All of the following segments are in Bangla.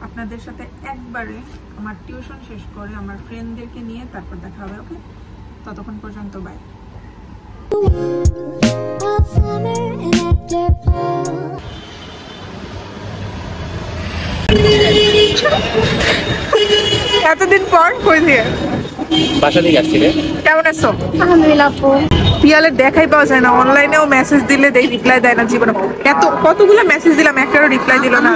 আপনাদের সাথে একবারে আমার টিউশন শেষ করে আমার ফ্রেন্ডদেরকে নিয়ে তারপর দেখা হবে। ওকে, ততক্ষণ পর্যন্ত বাই। এতদিন পর কই দিয়ে বাসা থেকে আসছি রে। কেমন আছো? আলহামদুলিল্লাহ আপু। পিয়ালের দেখাই পাওয়া যায় না, অনলাইনেও মেসেজ দিলে দেই রিপ্লাই দেয় না জীবনে। এত কতগুলো মেসেজ দিলাম একটারও রিপ্লাই দিল না।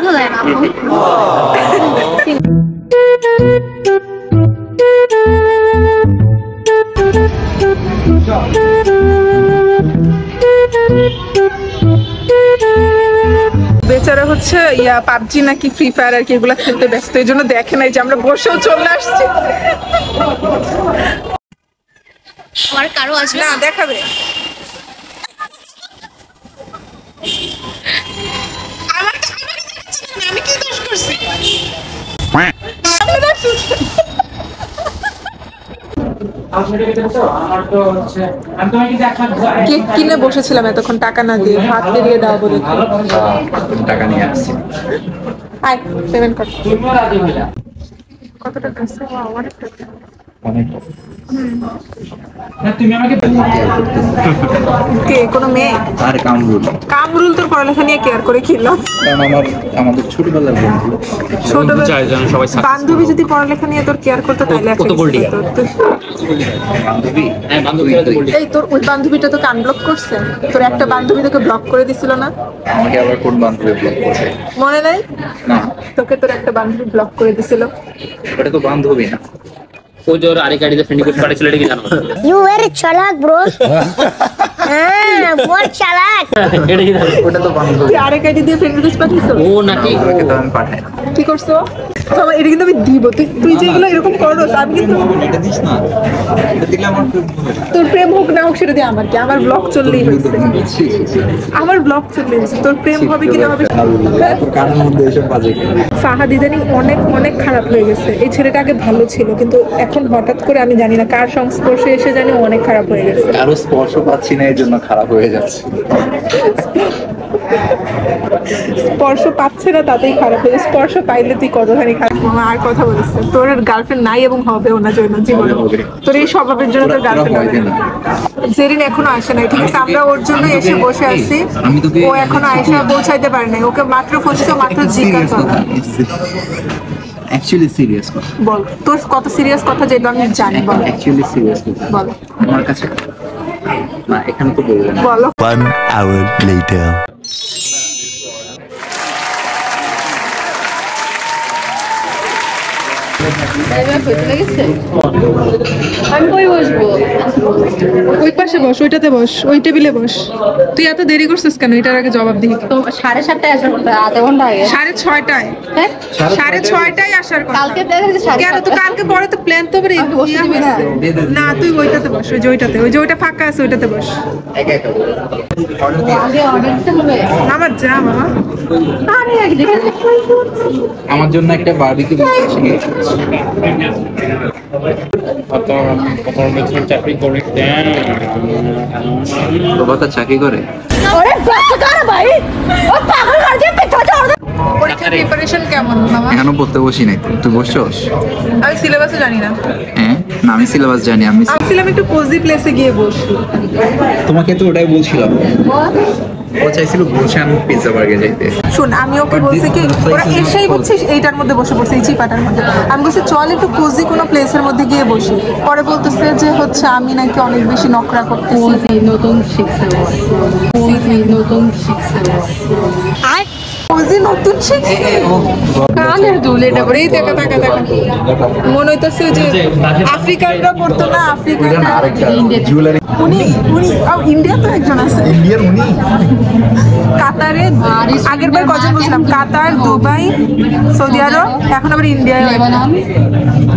বেচারা হচ্ছে পাবজি নাকি ফ্রি ফায়ার আর কি এগুলা খেলতে ব্যস্ত, এই জন্য দেখে নাই যে আমরা বসেও চলে আসছি। আমার কারো আসবে না দেখাবে আমি কি দোষ করছি? কেক কিনে বসেছিলাম এতক্ষণ টাকা না দিয়ে, হাত বেরিয়ে দাও বলে টাকা নিয়ে আসছি। আয় পেমেন্ট কর। কত টাকা আছে? অনেক টাকা। কে কোনো মেয়ে? আর কামরুল। কামরুল তোর পড়ালেখা নিয়ে কেয়ার করে খেলাম। কারণ আমাদের ছোটবেলার বন্ধু। ছোটবেলার বান্ধবী যদি পড়ালেখা নিয়ে তোর কেয়ার করতো তাহলে এই তোর ওই বান্ধবীটা তোকে আনব্লক করছে? তোর একটা বান্ধবী তোকে ব্লক করে দিছিল না? আমাকে আবার কোন বান্ধবী ব্লক করছে? মনে নাই? না, তোকে তোর একটা বান্ধবী ব্লক করে দিছিল। ওটা তো বান্ধবী না। ও যে ওর আরেক আইডিতে ফ্রেন্ড রিকোয়েস্ট পাঠিয়েছিল এটা কি জানো? ইউ ভেরি চালাক ব্রো। হ্যাঁ বহুত চালাক। এটা কি জানো? ওটা তো বান্ধবী। তুই আরেক আইডি দিয়ে ফ্রেন্ড রিকোয়েস্ট পাঠিয়েছিস? ও নাকি ওকে তো আমি পাঠাই না। কি করছো? বাবা এটা কিন্তু আমি দিব। তুই যেগুলো এরকম করস আমি কিন্তু এটা দিস না। এটা দিলে আমার খুব ভালো লাগে। তোর প্রেম হোক না হোক সেটা দিয়ে আমার কি, আমার ব্লগ চললেই হয়েছে। আমার ব্লগ চললেই হয়েছে, তোর প্রেম হবে কি না হবে। তোর কানের মধ্যে এসব বাজে কেন? ফাহাদ ইদানিং অনেক অনেক খারাপ হয়ে গেছে। এই ছেলেটা আগে ভালো ছিল কিন্তু এখন হঠাৎ করে আমি জানি না কার সংস্পর্শে এসে জানি অনেক খারাপ হয়ে গেছে। আরো স্পর্শ পাচ্ছি না, এই জন্য খারাপ হয়ে যাচ্ছে। স্পর্শ পাচ্ছে না তাতেই খারাপ হয়ে যায়। স্পর্শ পাইলে তুই কতখানি খারাপ। মামা আর কথা বলিস না। তোর গার্লফ্রেন্ড নাই এবং হবেও না জন্য জীবনে। তোর এই স্বভাবের জন্য তোর গার্লফ্রেন্ড হবে না। জেরিন এখনো আসে নাই, ঠিক আছে? আমরা ওর জন্য এসে বসে আছি। ও এখনো আয়সা পৌঁছাইতে পারে নাই। ওকে মাত্র ফোন দিছে, মাত্র জিজ্ঞাসা করা। অ্যাকচুয়ালি সিরিয়াস কথা বল, তোর কত সিরিয়াস কথা যেটা আমি জানি। বল অ্যাকচুয়ালি সিরিয়াস কথা বল আমার কাছে না, এখানে তো বলবো না। বলো। 1 hour later. আমি কই বসবো? ওই পাশে বস, ওইটাতে বস, ওই টেবিলে বস। তুই এত দেরি করছিস কেন? এটার আগে জবাব দিই। তো 7:30টায় আসার কথা, আধা ঘন্টা আগে। 6:30টায়? হ্যাঁ 6:30টায় আসার কথা। কালকে দেখেছি কেন? তো কালকে পরে তো প্ল্যান তো বেরে না, তুই ওইটাতে বস, ওই যে ওইটাতে, ওই যে ওইটা ফাঁকা আছে ওইটাতে বস। একা একা আগে অর্ডার দিতে হবে। আমার যা মামা। আরে আগে দেখে আমার জন্য একটা বারবিকিউ চাকরি করে বাবা তো চাকরি করে। ওরে বাচ্চা ভাই ও পাগল করে দিয়ে পেছনে চড়। পরীক্ষার প্রিপারেশন কেমন মামা? এখনো পড়তে বসি নাই। তুই বসছস? আমি সিলেবাসও জানি না। হ্যাঁ না, আমি সিলেবাস জানি। আমি ভাবছিলাম একটু কোজি প্লেসে গিয়ে বসি। তোমাকে তো ওটাই বলছিলাম। ও চাইছিল গুলশান পিৎজা বার্গে যাইতে। শোন, আমি ওকে বলছি কি ওরা এসেই বলছে এইটার মধ্যে বসে পড়ছে, এই চিপাটার মধ্যে। আমি বলছি চল একটু কোজি কোনো প্লেসের মধ্যে গিয়ে বসি। পরে বলতেছে যে হচ্ছে আমি নাকি অনেক বেশি নকরা করতেছি। নতুন শিখছে নতুন শিখছে আর কোজি নতুন শিখছে। কানের দুল এটা এই দেখা দেখা দেখা মনে হইতেছে যে আফ্রিকানরা পড়তো না, আফ্রিকানরা। জুয়েলারি উনি উনি ইন্ডিয়া তো একজন আছে। ইন্ডিয়ার উনি কাতারে আগের বার কজন বলছিলাম? কাতার, দুবাই, সৌদি আরব, এখন আবার ইন্ডিয়ায়।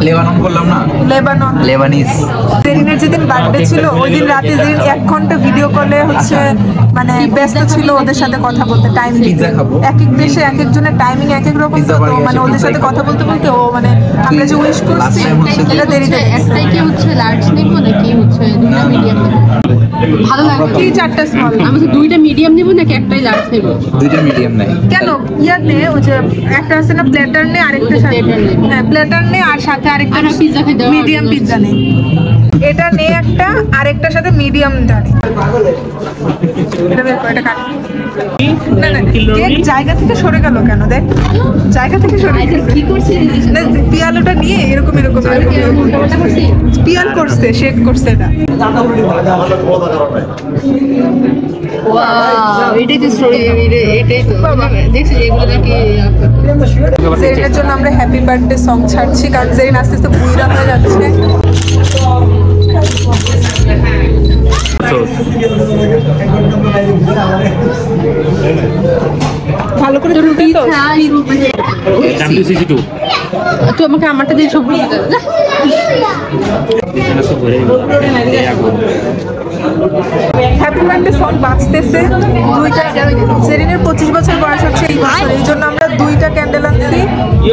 লেবানন বললাম না? Lebanon, Lebanese. জেরিনের যেদিন বার্থডে ছিল ওই দিন রাতে জেরিন 1 ঘন্টা ভিডিও কলে হচ্ছে মানে ব্যস্ত ছিল ওদের সাথে কথা বলতে। টাইম পিৎজা খাবো। এক এক দেশে এক একজনের টাইমিং এক এক রকম, তো মানে ওদের সাথে কথা বলতে বলতে ও মানে আমরা যে উইশ করছি এটা দেরিতে দিচ্ছে। একটাই কি হচ্ছে লার্জ নেব নাকি হচ্ছে দুটো মিডিয়াম নেব? ভালো লাগবে কি 4টা স্মল? আমি তো দুইটা মিডিয়াম নেব নাকি একটাই লার্জ নেব? দুইটা মিডিয়াম নাই। কেন ইয়ার নে ওই যে একটা আছে না প্ল্যাটার নে, আরেকটা সাথে Platter নে। হ্যাঁ প্ল্যাটার নে আর সাথে আরেকটা আর পিজ্জা খেতে হবে। মিডিয়াম পিজ্জা নে। এটা নে একটা, আরেকটার সাথে মিডিয়ামটা নে। এটা বের করে, এটা কাট। না না কেক জায়গা থেকে সরে গেল কেন? দেখ জায়গা থেকে সরে আইসা গেছে। কি করছিস? না পিয়ালোটা নিয়ে এরকম এরকম আমি কি এরকম উল্টাপাল্টা করছি? পিয়াল করছে, শেক করছে এটা। ওয়াও, এটাই তো স্টোরি, এটাই তো দেখছিস এগুলো নাকি জেরিনের জন্য আমরা হ্যাপি বার্থডে সং ছাড়ছি, কারণ জেরিন আস্তে আস্তে বুইরা হয়ে যাচ্ছে। ভালো করে রুটি তো WCC2 তুই আমাকে আমারটা দিয়ে ছবি দিতে হবে। হ্যাপি বার্থডে সং বাজতেছে। দুইটা জেরিনের 25 বছর বয়স হচ্ছে এই বছর, এই জন্য আমরা দুইটা ক্যান্ডেল আনছি।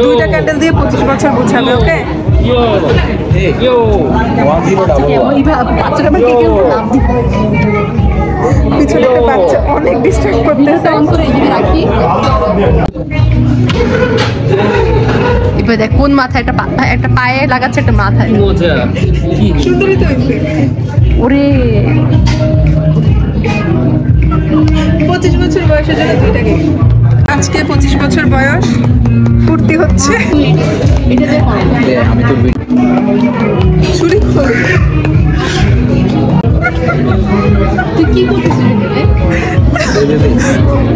দুইটা ক্যান্ডেল দিয়ে 25 বছর বোঝাবে। ওকে বাচ্চাটা আমার কেকের উপর লাফ দিবে। পিছনে একটা বাচ্চা অনেক ডিস্টার্ব করতেছে। অন করে এদিকে রাখি। এবার দেখ কোন মাথায় একটা পায়ে লাগাচ্ছে, একটা মাথায়। মজা কি সুন্দরই তো হয়েছে। ওরে 25 বছর বয়সের জন্য দুইটা কেক। আজকে 25 বছর বয়স পূর্তি হচ্ছে। এটা দেখ আমি তো শুরু করি। তুই কি করতেছিস এখানে?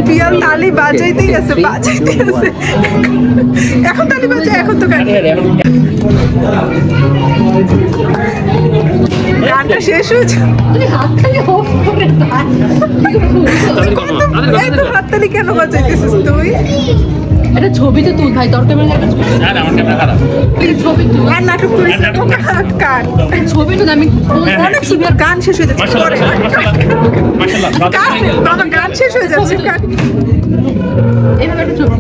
পিয়াল তালি বাজাইতেই আছে, বাজাইতেই আছে। এখন তালি বাজায়, এখন তো গানটা শেষ হয়েছে। তুই হাততালি অফ করে দাও। এই তো হাততালি কেন বাজাইতেছিস তুই? এটা ছবি তো তুল ভাই, দরকার মানে একটা ছবি। আর আমার ক্যামেরা খারাপ এই ছবি তুল। আর নাটক করিস না, কাট। ছবি তো আমি অনেক সুন্দর গান শেষ হয়ে যাচ্ছে। মাশাআল্লাহ পরে। মাশাআল্লাহ কাট, বাবা, গান শেষ হয়ে যাচ্ছে। কাট। এইভাবে একটা ছবি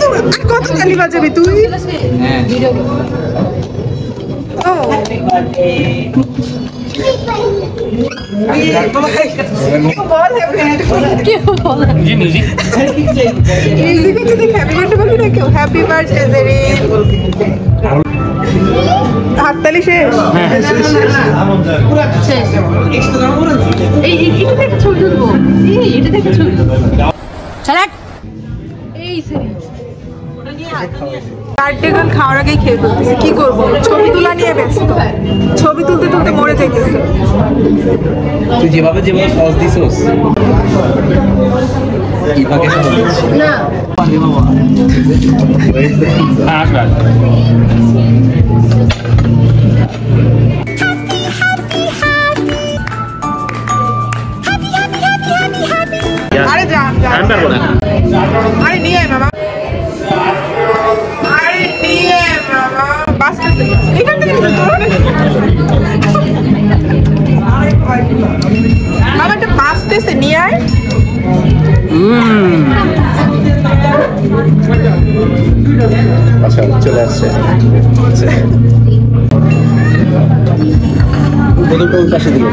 তুল। কত তালি বাজাবি তুই? ভিডিও ও বল কেউ বলে জি মিউজিক মিউজিকে যদি হ্যাপি বার্থডে বলবি না কেউ, হ্যাপি বার্থডে জেরিন। হাততালি শেষ। শেষ। এটা দেখে ছবি তুলবো। এটা দেখে ছবি তুলবো। চালাক। এই সেরি বার্থডে গান খাওয়ার আগেই খেয়ে ফেলতেছি। কি করবো, ছবি তোলা নিয়ে ব্যস্ত। ছবি তুলতে তুলতে মরে যাইতেছে। তুই যেভাবে সস দিছিস ইভাকে সব দিচ্ছি না আসবে আরে যা যা। আমি পারবো না আরে নিয়ে আয় মামা। আরে নিয়ে আয় মামা। বাঁচতেছে। এখান থেকে নিতে তোর অনেক- মামা একটা বাঁচতেছে, নিয়ে আয়। আচ্ছা চলে আসছে বোতলটা ওই পাশে দিল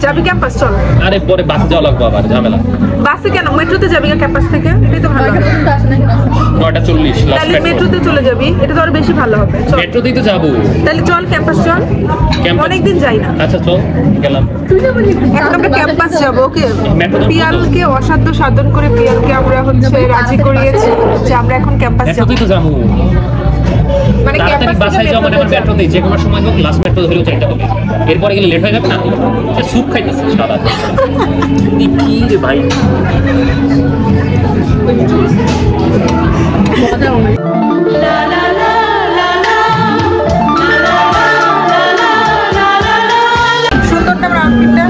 যাবি ক্যাম্পাস? চল। আরে পরে বাসে যাওয়া লাগবে আবার ঝামেলা বাসে কেন, মেট্রোতে যাবি ক্যাম্পাস থেকে? এটাই তো ভালো হবে। 9:40 লাস্ট তাহলে মেট্রো মেট্রোতে চলে যাবি, এটা তো আরো বেশি ভালো হবে। চল মেট্রোতেই তো যাবো তাহলে চল ক্যাম্পাস চল। ক্যাম্পাস? অনেকদিন যাই না। আচ্ছা চল গেলাম এখন আমরা ক্যাম্পাস যাবো। ওকে মেট্রোতে পিয়ালকে অসাধ্য সাধন করে পিয়ালকে আমরা হচ্ছে রাজি করিয়েছি যে আমরা এখন ক্যাম্পাস যাবো। মেট্রোতেই তো যাবো মানে তাড়াতাড়ি ক্যাম্পাস বাসায় যাও মানে আমার মেট্রোতেই যে কোনো সময় হোক লাস্ট মেট্রো ধরেও চাইতে হবে এরপরে গেলে লেট হয়ে যাবে না স্যুপ খাইতেছে সাদা কি রে ভাই সুন্দর না আমার আউটফিটটা?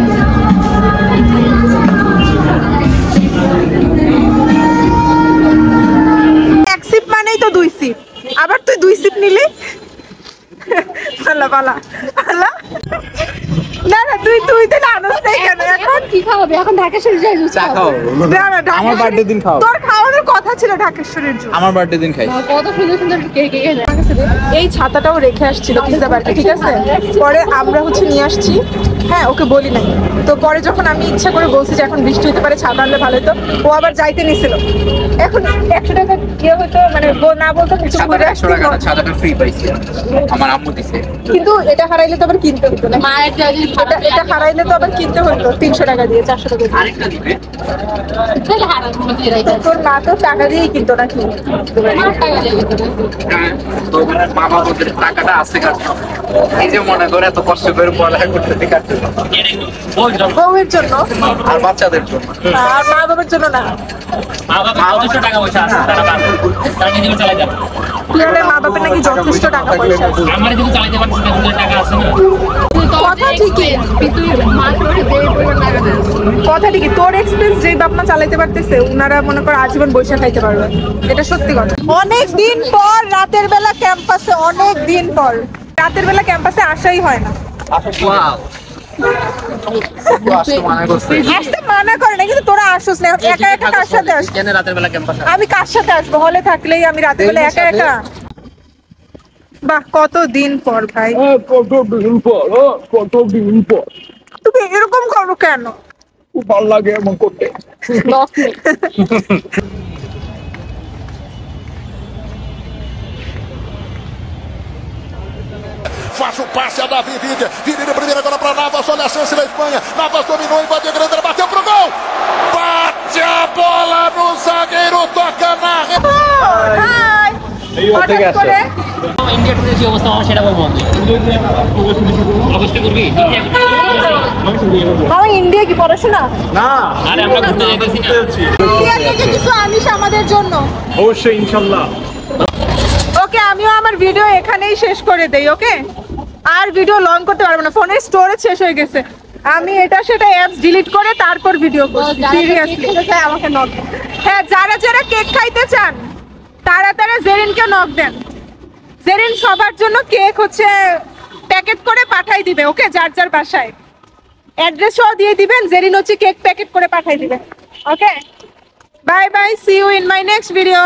এক সিপ মানেই তো 2 সিপ, আবার তুই 2 সিপ নিলি। পালা পালা পালা। না না তুই তুই তো আনন্দ নেই কেন এখন? কি খাওয়াবে এখন? ঢাকেশ্বরী যাই জুস চা খাও। না না আমার বার্থডে দিন খাও। তোর খাওয়ানোর কথা ছিল ঢাকেশ্বরীর জন্য। আমার বার্থডে দিন খাই। কত সুন্দর সুন্দর কেক কেক এই ছাতাটাও রেখে আসছিল পিৎজা বার্গে, ঠিক আছে? পরে আমরা হচ্ছে নিয়ে আসছি, হ্যাঁ ওকে বলি নাই। তো পরে যখন আমি ইচ্ছা করে বলছি যে এখন বৃষ্টি হতে পারে, ছাতা আনলে ভালো হতো, ও আবার যাইতে নিছিল। এখন 100 টাকা ইয়ে হতো, মানে না বলতো কিছু ঘুরে আসতে। ছাতাটা ফ্রি পাইছি, আমার আম্মু দিছে। কিন্তু এটা হারাইলে তো আবার কিনতে হতো না। মায়ের এটা হারাইলে তো আবার কিনতে হতো 300 টাকা দিয়ে, 400 টাকা দিয়ে। আরেকটা দিবে। তোর মা তো টাকা দিয়েই কিনতো নাকি? তো মা বাবাদের টাকাটা আছে কাটতে। এই যে মনে করে এত কষ্ট করে পড়ালেখা করতে কাটতে, বউয়ের জন্য আর বাচ্চাদের জন্য। আর মা বাবার জন্য না। মা বাবা যথেষ্ট টাকা পয়সা আছে, তারা পারবে, তারা নিজেকে চালাতে পারবে। পিয়ারে মা বাবার নাকি যথেষ্ট টাকা পয়সা আছে। আমার যদি চালাতে পারছে না, টাকা আছে না। কথা ঠিকই, কথা ঠিকই। তোর এক্সপেন্স যে বাপ মা চালাইতে পারতেছে, উনারা মনে করো আজীবন বৈশা খাইতে পারবে, এটা সত্যি কথা। অনেক দিন পর রাতের বেলা ক্যাম্পাসে, অনেক দিন পর রাতের বেলা ক্যাম্পাসে আসাই হয় না। আসতে মানা করে না, কিন্তু তোরা আসোস না। একা একা কার সাথে আসবি? কেন রাতের বেলা ক্যাম্পাসে? আমি কার সাথে আসবো? হলে থাকলেই আমি রাতের বেলা একা একা। বাহ, কত দিন পর ভাই। কতদিন পর তুমি এরকম করো কেন? খুব ভালো লাগে এমন করতে। Faz o passe a Davi Villa. Villa de primeira agora para Navas. Olha a chance da Espanha. Navas dominou, invadiu a grande, bateu pro gol. Bate a bola no zagueiro, toca na rede. হাই হঠাৎ করে ইন্ডিয়া টুরের যে অবস্থা, আমার সেটা বলবো আমি। অবস্থা করবি মামা ইন্ডিয়া কি পড়াশোনা? আরে আমরা ঘুরতে যাইতেছি না। ইন্ডিয়া থেকে কিছু আনিস আমাদের জন্য? অবশ্যই ইনশাল্লাহ। ওকে, আমিও আমার ভিডিও এখানেই শেষ করে দেই। ওকে, আর ভিডিও লং করতে পারবো না, ফোনের স্টোরেজ শেষ হয়ে গেছে। আমি এটা সেটা অ্যাপস ডিলিট করে তারপর ভিডিও করছি। সিরিয়াসলি আমাকে নক। হ্যাঁ, যারা যারা কেক খাইতে চান তারা তারা জেরিনকে নক দেন। জেরিন সবার জন্য কেক হচ্ছে প্যাকেট করে পাঠাই দিবে। ওকে, যার যার বাসায় অ্যাড্রেসও দিয়ে দিবেন। জেরিন হচ্ছে কেক প্যাকেট করে পাঠাই দিবে। Okay, bye bye, see you in my next video.